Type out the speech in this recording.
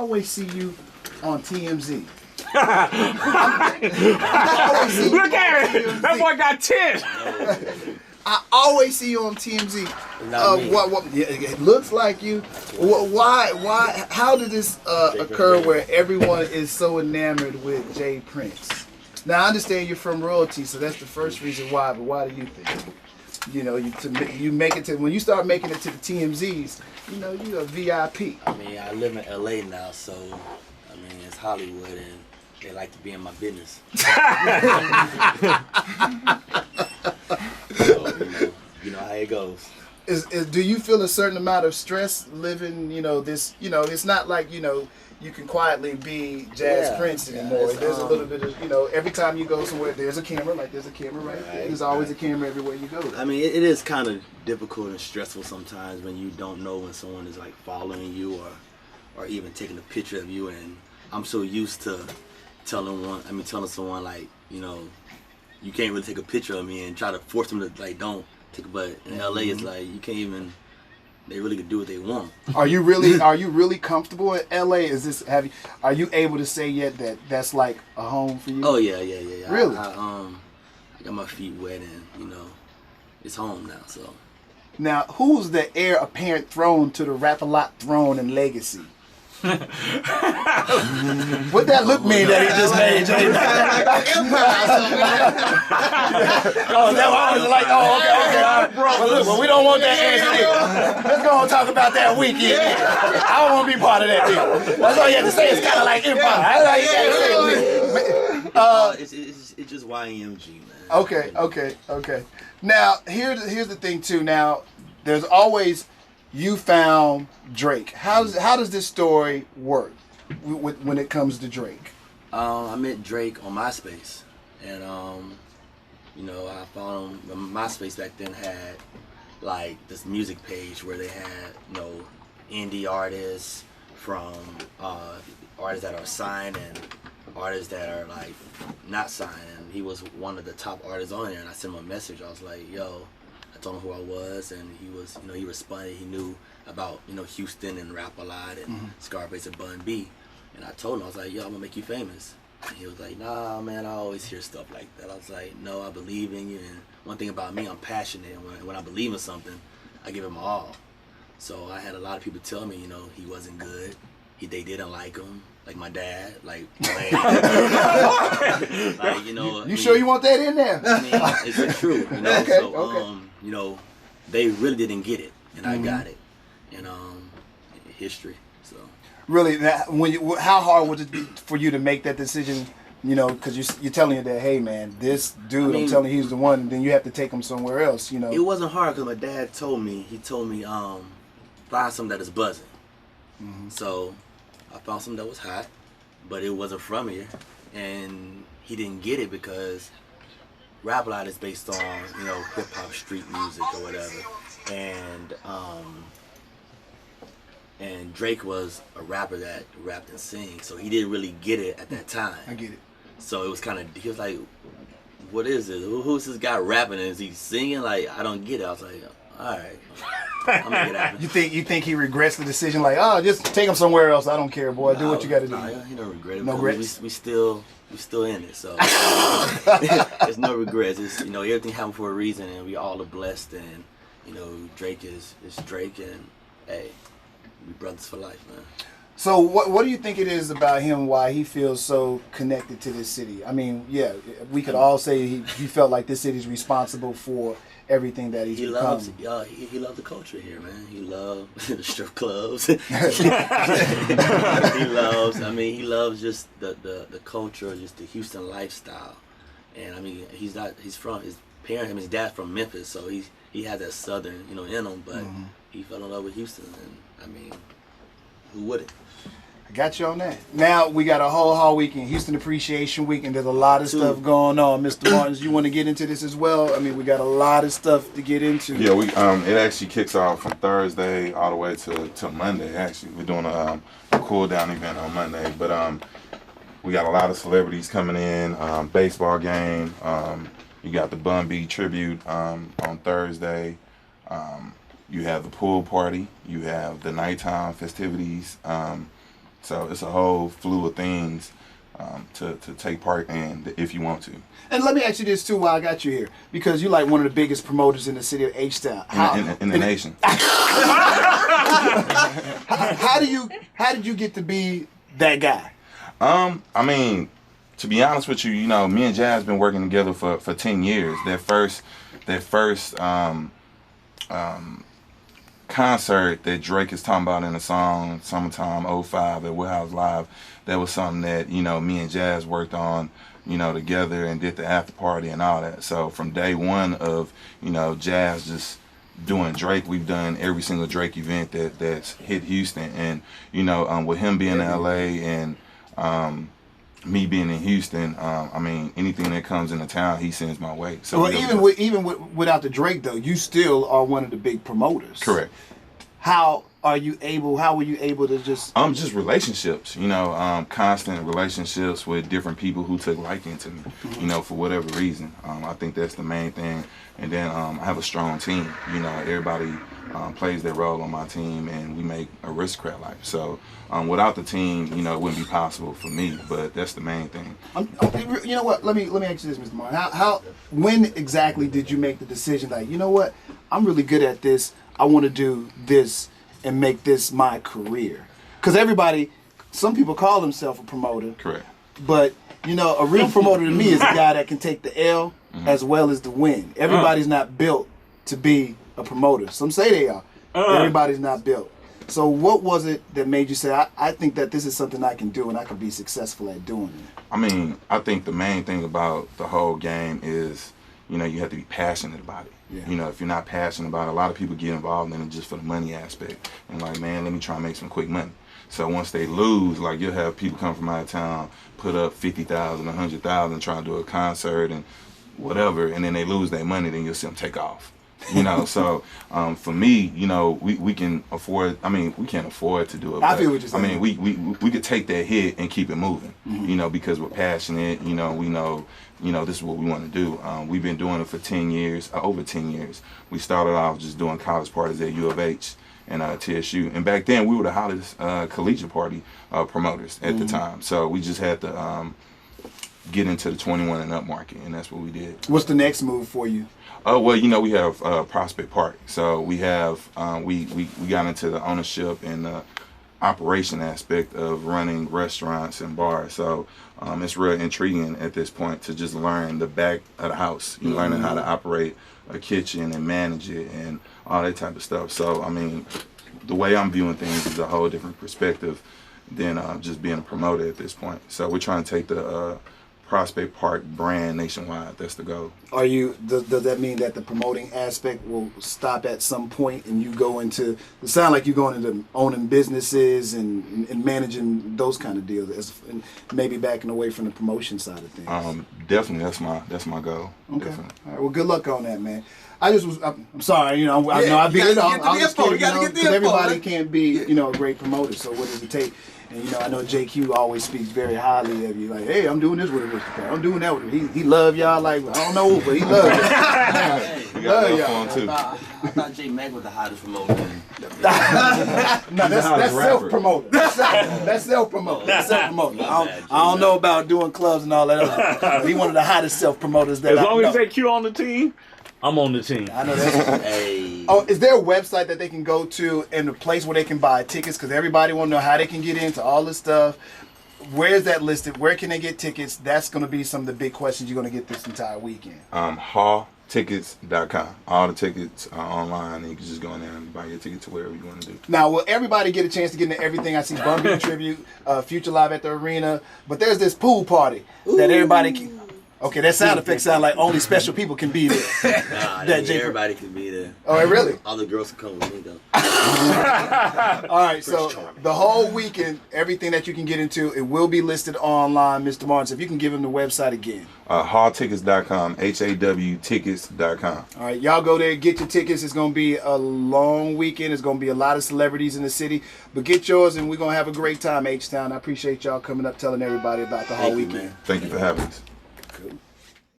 always see you on TMZ. Look at it! That boy got 10! I always see you on TMZ. It looks like you. Why? How did this occur where everyone is so enamored with J. Prince? Now I understand you're from royalty, so that's the first reason why. But why do you think? You know, you make it to when you start making it to the TMZs. You know, you're a VIP. I mean, I live in LA now, so I mean it's Hollywood, and they like to be in my business. So, you know how it goes. Do you feel a certain amount of stress living? You know, this. You know, it's not like you can quietly be Jas Prince anymore. There's a little bit of, every time you go somewhere, there's a camera. Like there's a camera right there. There's always a camera everywhere you go. I mean, it is kind of difficult and stressful sometimes when you don't know when someone is like following you or even taking a picture of you. And I'm so used to telling someone like, you can't really take a picture of me and try to force them to like don't take. But in LA, it's like you can't even. They really can do what they want. Are you really comfortable in LA? Are you able to say yet that that's like a home for you? Oh yeah. Really? I got my feet wet and it's home now. So now, who's the heir apparent throne to the Rap-A-Lot throne and legacy? What that look mean that he just made, Jay? Oh, that was like, okay, all right. Well, we don't want that answer. Let's go and talk about that weekend. I don't want to be part of that deal. That's all you have to say. It's kind of like Empire. That's all you have to say. It's just YMG, man. Okay. Now, here's the thing too. Now, there's always. You found Drake. How does this story work when it comes to Drake? I met Drake on MySpace, and I found him. MySpace back then had like this music page where they had indie artists from artists that are signed and artists that are like not signed. And he was one of the top artists on there. And I sent him a message. I was like, yo. I told him who I was, and he was, he responded. He knew about, Houston and Rap-A-Lot and Scarface and Bun B. And I told him, I was like, yo, I'm gonna make you famous. And he was like, nah, man, I always hear stuff like that. I was like, no, I believe in you. And one thing about me, I'm passionate. And when I believe in something, I give it my all. So I had a lot of people tell me, he wasn't good. They didn't like him. Like my dad, like You sure you want that in there? I mean, it's true, Okay. They really didn't get it, and I got it, and history. So really, how hard would it be for you to make that decision? Because you're telling your dad, hey man, this dude, I'm telling you, he's the one. And then you have to take him somewhere else. It wasn't hard because my dad told me. He told me, find something that is buzzing. So I found something that was hot, but it wasn't from here, and he didn't get it because Rap-A-Lot is based on hip hop, street music or whatever, and Drake was a rapper that rapped and sang, so he didn't really get it at that time. I get it. So it was he was like, what is this? Who's this guy rapping? Is he singing? Like, I don't get it. I was like, all right. I'm gonna get out of it. You think he regrets the decision? Like, oh, just take him somewhere else. I don't care, boy. Do what you got to do. He don't regret it. No regrets. We still in it, so there's no regrets. It's everything happened for a reason, and we all are blessed. And Drake is Drake, and hey, we brothers for life, man. So what do you think it is about him why he feels so connected to this city? I mean, yeah, we could all say he felt like this city's responsible for everything that he's become. He loved the culture here, man. He loved the strip clubs. He loves just the culture, just the Houston lifestyle. And I mean, his dad's from Memphis, so he has that southern, in him, but he fell in love with Houston, and I mean, who wouldn't? I got you on that. Now we got a whole HAW weekend, Houston Appreciation Week, and there's a lot of stuff going on. Mr. Martins, you want to get into this as well? I mean, we got a lot of stuff to get into. Yeah, it actually kicks off from Thursday all the way to Monday. Actually, we're doing a cool down event on Monday, but we got a lot of celebrities coming in. Baseball game. You got the Bun B tribute on Thursday. You have the pool party. You have the nighttime festivities. So it's a whole slew of things to take part in if you want to. And let me ask you this too while I got you here, because you're like one of the biggest promoters in the city of H-Town. In the nation. How did you get to be that guy? I mean, to be honest with you, you know, me and Jas been working together for 10 years. That first concert that Drake is talking about in the song Summertime '05 at Warehouse Live, that was something that, you know, me and Jas worked on, you know, together and did the after party and all that. So from day one of, you know, Jas just doing Drake, we've done every single Drake event that's hit Houston. And, you know, with him being in LA and me being in Houston, I mean, anything that comes into town, he sends my way. So well, without the Drake though, you still are one of the big promoters. Correct. How were you able to just just relationships, you know, constant relationships with different people who took liking to me, you know, for whatever reason. I think that's the main thing. And then I have a strong team, you know, everybody plays their role on my team, and we make Aristocrat life. So without the team, you know, it wouldn't be possible for me, but that's the main thing. You know what, let me ask you this, Mr. Martin. When exactly did you make the decision, like, you know what, I'm really good at this, I want to do this and make this my career? Because some people call themselves a promoter. Correct. But, you know, a real promoter to me is a guy that can take the L as well as the win. Everybody's not built to be a promoter. Some say they are. Everybody's not built. So what was it that made you say, I think that this is something I can do and I can be successful at doing it? I mean, I think the main thing about the whole game is, you know, you have to be passionate about it. Yeah. You know, if you're not passionate about it, a lot of people get involved in it just for the money aspect. And like, man, let me try and make some quick money. So once they lose, like, you'll have people come from out of town, put up $50,000, $100,000, try to do a concert and whatever, and then they lose their money, then you'll see them take off. You know, so for me, you know, we can afford, I mean, we can't afford to do it. I feel what you're saying. I mean, we could take that hit and keep it moving, you know, because we're passionate, you know, we know, you know, this is what we want to do. We've been doing it for 10 years, over 10 years. We started off just doing college parties at U of H and TSU. And back then, we were the hottest collegiate party promoters at the time. So we just had to get into the 21 and up market, and that's what we did. What's the next move for you? Well, you know, we have Prospect Park. So we have, we got into the ownership and the operation aspect of running restaurants and bars. So it's real intriguing at this point to just learn the back of the house. You learning how to operate a kitchen and manage it and all that type of stuff. So, I mean, the way I'm viewing things is a whole different perspective than just being a promoter at this point. So we're trying to take the Prospect Park brand nationwide. That's the goal. Does that mean that the promoting aspect will stop at some point and you go into, it sounds like you're going into owning businesses and managing those kind of deals, and maybe backing away from the promotion side of things? Definitely, that's my goal. Okay. Definitely. All right, well, good luck on that, man. I'm sorry, you know, I know I've been in on. I'm just kidding, because everybody can't be, you know, a great promoter. So what does it take? And, you know, I know JQ always speaks very highly of you. Like, hey, I'm doing this with him. I'm doing that with him. He love y'all like, I don't know, but he love y'all. We got that phone too. I thought J Mac was the hottest promoter. No, that's self-promoter. That's self-promoter. That's self-promoter. I don't know about doing clubs and all that. He one of the hottest self-promoters that I know. As long as JQ on the team, I'm on the team. I know that. Hey. Oh, is there a website that they can go to and a place where they can buy tickets? Because everybody want to know how they can get into all this stuff. Where is that listed? Where can they get tickets? That's going to be some of the big questions you're going to get this entire weekend. HAWtickets.com. All the tickets are online, and you can just go in there and buy your ticket to wherever you want to do. Now, will everybody get a chance to get into everything? I see Bumby Tribute, Future Live at the Arena, but there's this pool party that everybody can... Okay, that sound effect sound like only special people can be there. Nah, everybody can be there. Oh, really? All the girls can come with me, though. All right, so the whole weekend, everything that you can get into, it will be listed online, Mr. Martin. So if you can give him the website again. HAWtickets.com, HAWtickets.com. All right, y'all go there, get your tickets. It's going to be a long weekend. It's going to be a lot of celebrities in the city. But get yours, and we're going to have a great time, H-Town. I appreciate y'all coming up, telling everybody about the whole weekend. Thank you for having us. Cool.